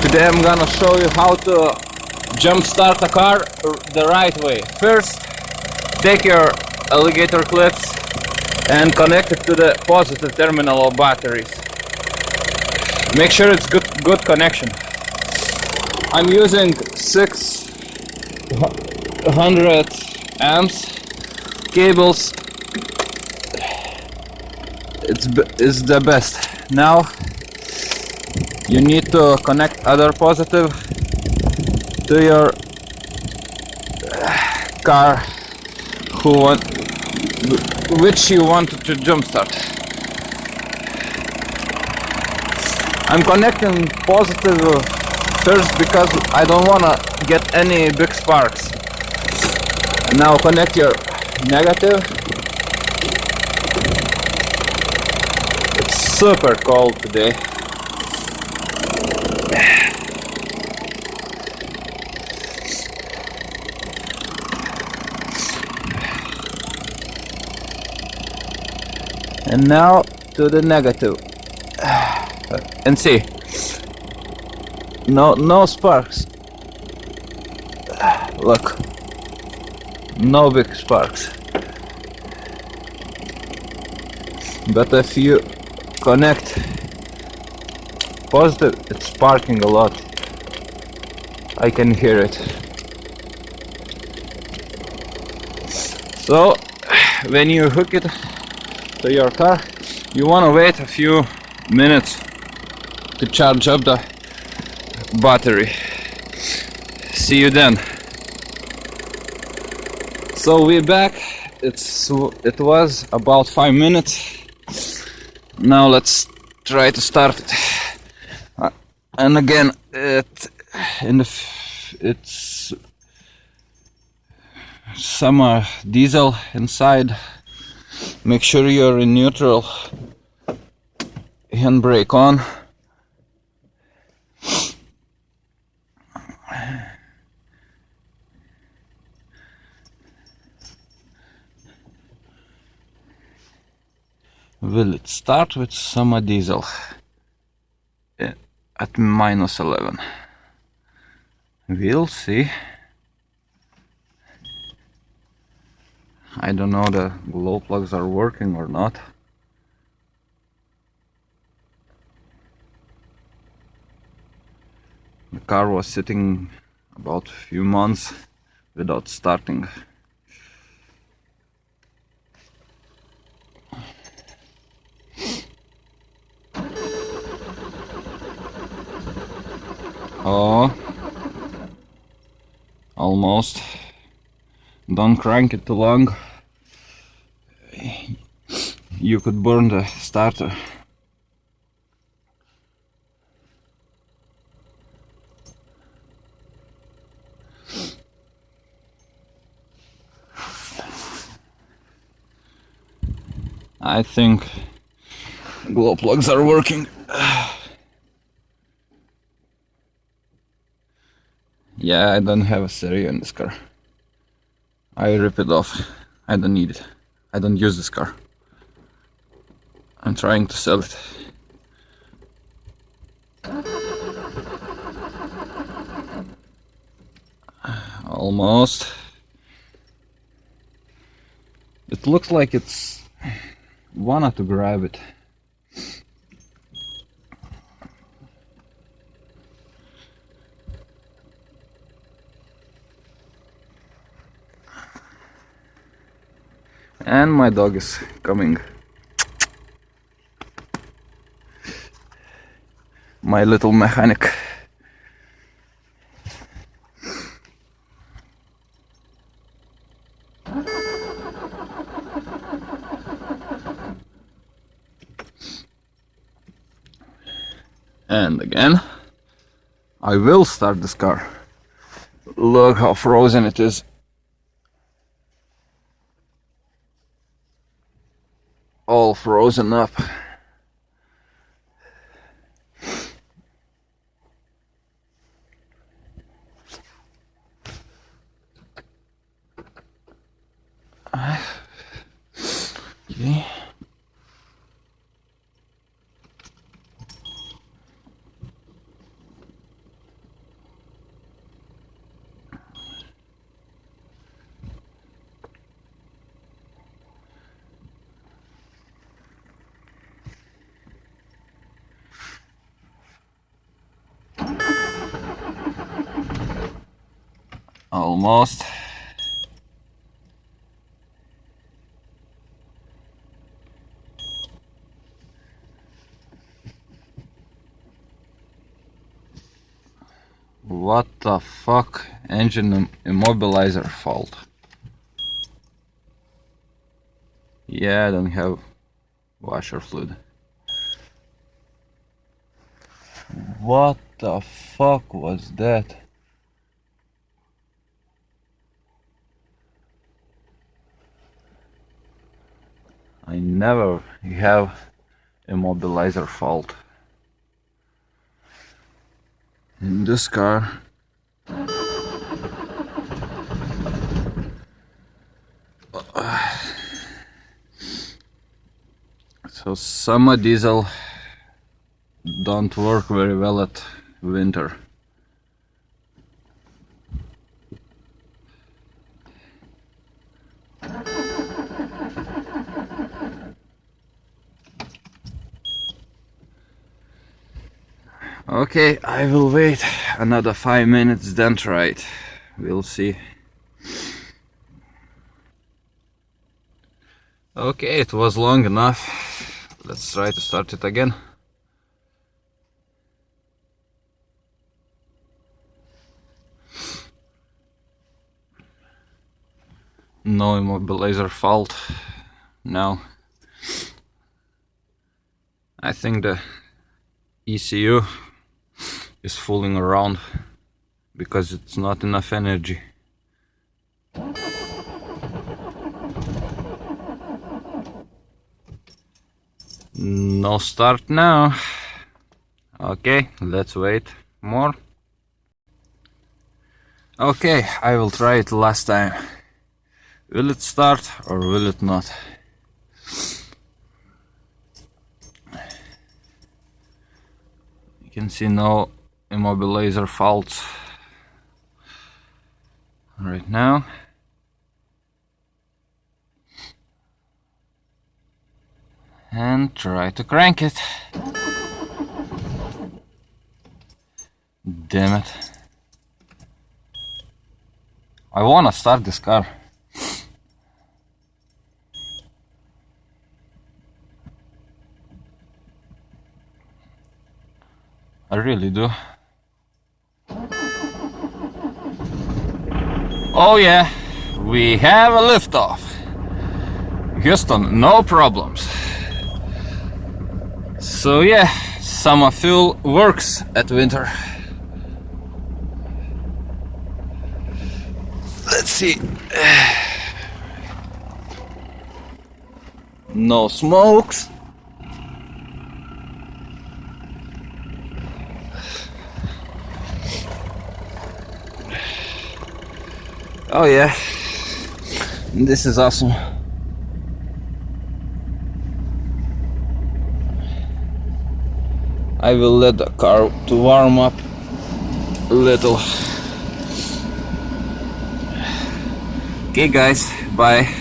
Today I'm gonna show you how to jump start a car the right way. First, take your alligator clips and connect it to the positive terminal of batteries. Make sure it's good connection. I'm using 600 amps cables. It's the best. Now you need to connect other positive to your car which you want to jumpstart. I'm connecting positive first because I don't wanna get any big sparks. Now connect your negative. It's super cold today. And now to the negative. And see. No sparks. Look. No big sparks. But if you connect positive, it's sparking a lot. I can hear it. So when you hook it to your car, you want to wait a few minutes to charge up the battery. See you then. So we're back. It was about 5 minutes. Now let's try to start it. And again, it's some diesel inside. Make sure you're in neutral. Handbrake on. Will it start with some diesel at -11? We'll see. I don't know the glow plugs are working or not. The car was sitting about a few months without starting. Oh, almost. Don't crank it too long. You could burn the starter. I think glow plugs are working. Yeah, I don't have a stereo in this car. I rip it off. I don't need it. I don't use this car. I'm trying to sell it. Almost. It looks like it's wanted to grab it. And my dog is coming. My little mechanic. And again, I will start this car. Look how frozen it is. All frozen up. Okay. Almost. What the fuck? Engine immobilizer fault. Yeah, I don't have washer fluid. What the fuck was that? I never have immobilizer fault in this car. So summer diesel don't work very well at winter. Okay, I will wait another 5 minutes, then try it. We'll see. Okay, it was long enough. Let's try to start it again. No immobilizer fault. Now I think the ECU is fooling around because it's not enough energy. No start now. Okay, let's wait more. Okay, I will try it last time. Will it start or will it not? You can see no immobilizer faults right now. And try to crank it. Damn it. I wanna start this car. I really do. Oh yeah, we have a liftoff. Houston, no problems. So yeah, summer fuel works at winter. Let's see. No smokes. Oh yeah, this is awesome. I will let the car to warm up a little. Okay guys, bye.